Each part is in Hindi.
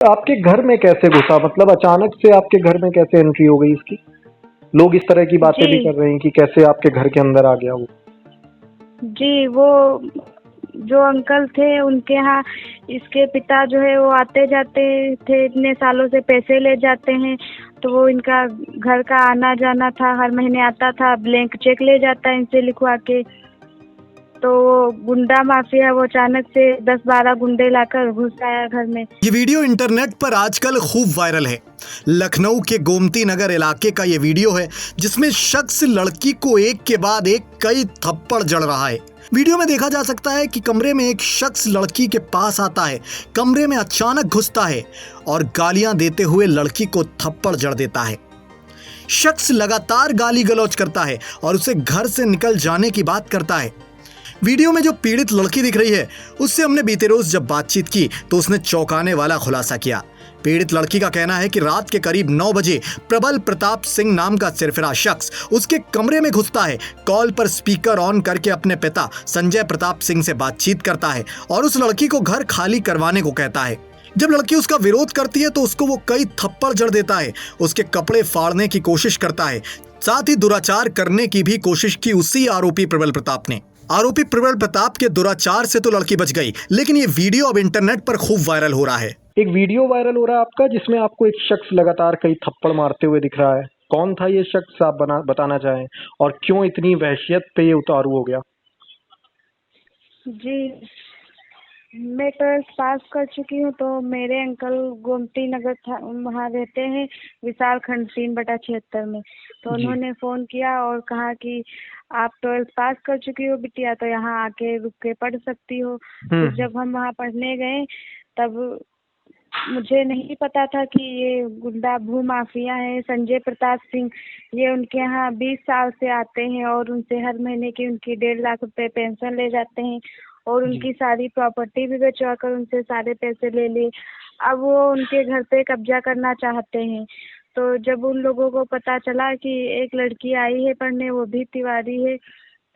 आपके घर में कैसे घुसा? मतलब अचानक से आपके घर में कैसे एंट्री हो गई इसकी? लोग इस तरह की बातें भी जी कर रहे हैं कि कैसे आपके घर के अंदर आ गया वो। जी, वो जो अंकल थे उनके यहाँ इसके पिता जो है वो आते जाते थे, इतने सालों से पैसे ले जाते हैं। तो वो इनका घर का आना जाना था, हर महीने आता था, ब्लैंक चेक ले जाता है इनसे लिखवा के। तो वो गुंडा माफिया वो अचानक से 10-12 गुंडे लाकर घुस आया घर में। ये वीडियो इंटरनेट पर आजकल खूब वायरल है। लखनऊ के गोमती नगर इलाके का ये वीडियो है जिसमें शख्स लड़की को एक के बाद एक कई थप्पड़ जड़ रहा है। वीडियो में देखा जा सकता है कि कमरे में एक शख्स लड़की के पास आता है, कमरे में अचानक घुसता है और गालियां देते हुए लड़की को थप्पड़ जड़ देता है। शख्स लगातार गाली गलौज करता है और उसे घर से निकल जाने की बात करता है। वीडियो में जो पीड़ित लड़की दिख रही है उससे हमने बीते रोज जब बातचीत की तो उसने चौंकाने वाला खुलासा किया। पीड़ित लड़की का कहना है कि रात के करीब 9 बजे प्रबल प्रताप सिंह नाम का सिरफिरा शख्स उसके कमरे में घुसता है, कॉल पर स्पीकर ऑन करके अपने पिता संजय प्रताप सिंह से बातचीत करता है और उस लड़की को घर खाली करवाने को कहता है। जब लड़की उसका विरोध करती है तो उसको वो कई थप्पड़ जड़ देता है, उसके कपड़े फाड़ने की कोशिश करता है, साथ ही दुराचार करने की भी कोशिश की उसी आरोपी प्रबल प्रताप ने। आरोपी प्रबल प्रताप के दुराचार से तो लड़की बच गई, लेकिन ये वीडियो अब इंटरनेट पर खूब वायरल हो रहा है। एक वीडियो वायरल हो रहा है आपका जिसमें आपको एक शख्स लगातार कई थप्पड़ मारते हुए दिख रहा है। कौन था ये शख्स, आप बताना चाहें? और क्यों इतनी वहशियत पे ये उतारू हो गया? जी, मैं 12th पास कर चुकी हूँ। तो मेरे अंकल गोमती नगर था, वहाँ रहते हैं, विशाल खंड 3/76 में। तो जी। उन्होंने फ़ोन किया और कहा कि आप 12th पास कर चुकी हो बिटिया, तो यहाँ आके रुक के पढ़ सकती हो। फिर हम्म। जब हम वहाँ पढ़ने गए तब मुझे नहीं पता था कि ये गुंडा भू माफिया है संजय प्रताप सिंह। ये उनके यहाँ 20 साल से आते हैं और उनसे हर महीने की उनकी 1.5 लाख रुपए पेंशन ले जाते हैं और जी। उनकी सारी प्रॉपर्टी भी बेचवा कर उनसे सारे पैसे ले लिए। अब वो उनके घर पे कब्जा करना चाहते हैं। तो जब उन लोगों को पता चला कि एक लड़की आई है पढ़ने, वो भी तिवारी है,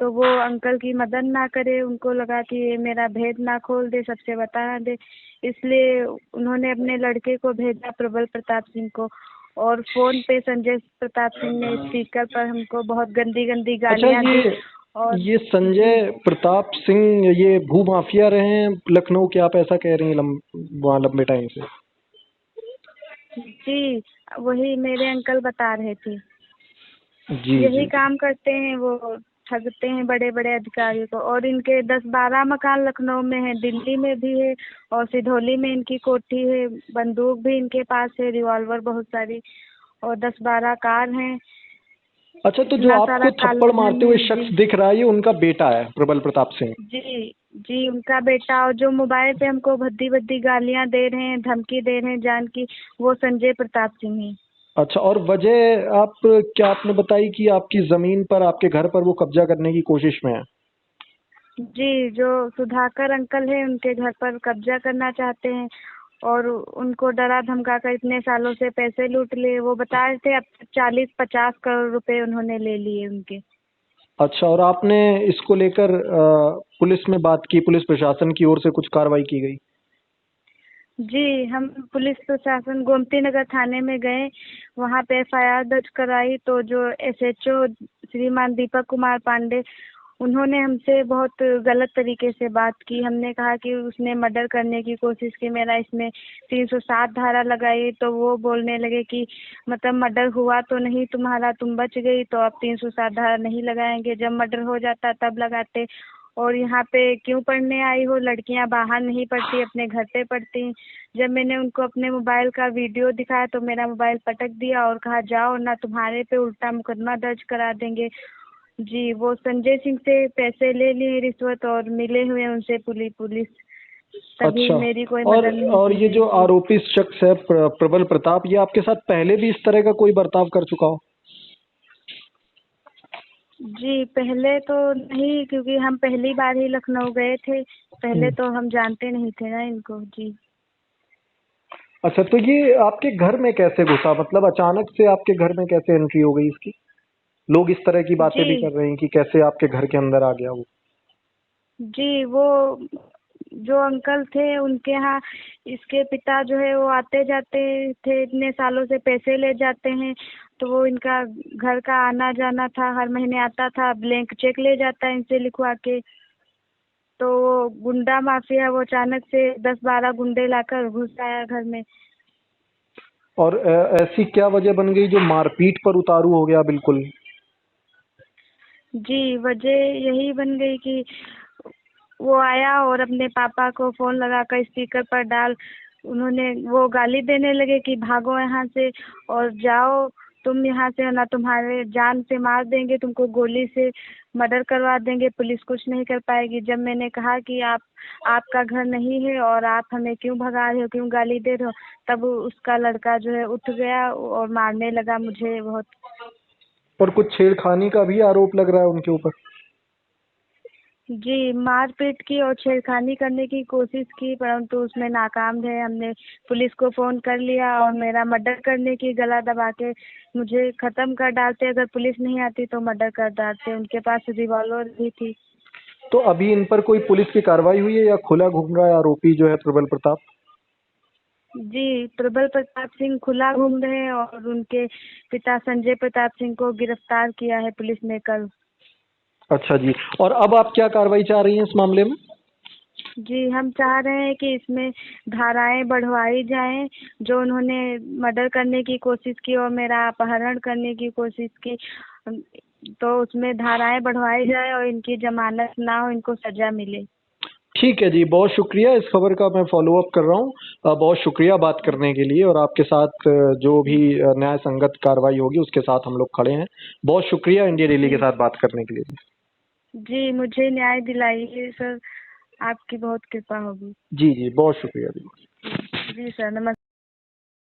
तो वो अंकल की मदद ना करे। उनको लगा कि ये मेरा भेद ना खोल दे, सबसे बता ना दे। इसलिए उन्होंने अपने लड़के को भेजा प्रबल प्रताप सिंह को, और फोन पे संजय प्रताप सिंह ने स्पीकर पर हमको बहुत गंदी गंदी अच्छा, गालियां दी। और ये जी संजय प्रताप सिंह ये भू माफिया रहे हैं लखनऊ के, आप ऐसा कह रही हैं वहाँ लंबे टाइम से? जी, वही मेरे अंकल बता रहे थे। जी यही जी। काम करते हैं वो, ठगते हैं बड़े बड़े अधिकारियों को। और इनके 10-12 मकान लखनऊ में है, दिल्ली में भी है, और सिधौली में इनकी कोठी है। बंदूक भी इनके पास है, रिवॉल्वर बहुत सारी, और 10-12 कार हैं। अच्छा, तो जो इतना सारा आपको थप्पड़ कॉलोनी मारते हुए है। जी शख्स दिख रहा है ये उनका बेटा है प्रबल प्रताप सिंह? जी जी, उनका बेटा। और जो मोबाइल पे हमको भद्दी भद्दी गालियां दे रहे हैं, धमकी दे रहे हैं जान की, वो संजय प्रताप सिंह है। अच्छा, और वजह आप क्या आपने बताई कि आपकी जमीन पर, आपके घर पर वो कब्जा करने की कोशिश में है? जी, जो सुधाकर अंकल है उनके घर पर कब्जा करना चाहते हैं और उनको डरा धमका कर इतने सालों से पैसे लूट लिए। वो बता रहे थे अब 40-50 करोड़ रुपए उन्होंने ले लिए उनके। अच्छा, और आपने इसको लेकर पुलिस में बात की? पुलिस प्रशासन की ओर से कुछ कार्रवाई की गई? जी, हम पुलिस प्रशासन गोमती नगर थाने में गए, वहाँ पे एफआईआर दर्ज कराई। तो जो एसएचओ श्रीमान दीपक कुमार पांडे, उन्होंने हमसे बहुत गलत तरीके से बात की। हमने कहा कि उसने मर्डर करने की कोशिश की, मेरा इसमें 307 धारा लगाई। तो वो बोलने लगे कि मतलब मर्डर हुआ तो नहीं तुम्हारा, तुम बच गई, तो अब 307 धारा नहीं लगाएंगे, जब मर्डर हो जाता तब लगाते। और यहाँ पे क्यों पढ़ने आई हो? लड़कियाँ बाहर नहीं पढ़ती, अपने घर पे पढ़ती। जब मैंने उनको अपने मोबाइल का वीडियो दिखाया तो मेरा मोबाइल पटक दिया और कहा जाओ ना, तुम्हारे पे उल्टा मुकदमा दर्ज करा देंगे। जी, वो संजय सिंह से पैसे ले लिए रिश्वत और मिले हुए उनसे पुलिस। तभी अच्छा, मेरी कोई और मदद नहीं की ये गई। जो जी आरोपी शख्स है प्रबल प्रताप, ये आपके साथ पहले भी इस तरह का कोई बर्ताव कर चुका हो? जी, पहले तो नहीं, क्योंकि हम पहली बार ही लखनऊ गए थे। पहले हम्म। तो हम जानते नहीं थे ना इनको। जी अच्छा, तो ये आपके घर में कैसे घुसा? मतलब अचानक से आपके घर में कैसे एंट्री हो गई इसकी? लोग इस तरह की बातें भी जी कर रहे हैं कि कैसे आपके घर के अंदर आ गया वो। जी, वो जो अंकल थे उनके यहाँ इसके पिता जो है वो आते जाते थे, इतने सालों से पैसे ले जाते हैं, तो वो इनका घर का आना जाना था, हर महीने आता था, ब्लैंक चेक ले जाता है इनसे लिखवा के। तो वो गुंडा माफिया वो अचानक से 10-12 गुंडे लाकर घुस आया घर में। और ऐसी क्या वजह बन गई जो मारपीट पर उतारू हो गया बिल्कुल? जी, वजह यही बन गई कि वो आया और अपने पापा को फोन लगाकर स्पीकर पर डाल उन्होंने वो गाली देने लगे कि भागो यहाँ से और जाओ, तुम यहाँ से, ना तुम्हारे जान से मार देंगे, तुमको गोली से मर्डर करवा देंगे, पुलिस कुछ नहीं कर पाएगी। जब मैंने कहा कि आपका घर नहीं है और आप हमें क्यों भगा रहे हो, क्यों गाली दे रहे हो, तब उसका लड़का जो है उठ गया और मारने लगा मुझे बहुत। और कुछ छेड़खानी का भी आरोप लग रहा है उनके ऊपर? जी, मारपीट की और छेड़खानी करने की कोशिश की, परंतु उसमें नाकाम रहे। हमने पुलिस को फ़ोन कर लिया और मेरा मर्डर करने की गला दबा के मुझे ख़त्म कर डालते, अगर पुलिस नहीं आती तो मर्डर कर डालते। उनके पास रिवॉल्वर भी थी। तो अभी इन पर कोई पुलिस की कार्रवाई हुई है या खुला घूम रहा है आरोपी जो है प्रबल प्रताप? जी, प्रबल प्रताप सिंह खुला घूम रहे हैं और उनके पिता संजय प्रताप सिंह को गिरफ्तार किया है पुलिस ने कल। अच्छा जी, और अब आप क्या कार्रवाई चाह रही हैं इस मामले में? जी, हम चाह रहे हैं कि इसमें धाराएं बढ़वाई जाएं, जो उन्होंने मर्डर करने की कोशिश की और मेरा अपहरण करने की कोशिश की, तो उसमें धाराएं बढ़वाई जाए और इनकी जमानत ना हो, इनको सजा मिले। ठीक है जी, बहुत शुक्रिया। इस खबर का मैं फॉलो अप कर रहा हूँ। बहुत शुक्रिया बात करने के लिए, और आपके साथ जो भी न्याय संगत कार्रवाई होगी उसके साथ हम लोग खड़े हैं। बहुत शुक्रिया इंडिया डेली के साथ बात करने के लिए। जी, मुझे न्याय दिलाइए सर, आपकी बहुत कृपा होगी। जी जी, बहुत शुक्रिया जी। जी सर, नमस्ते।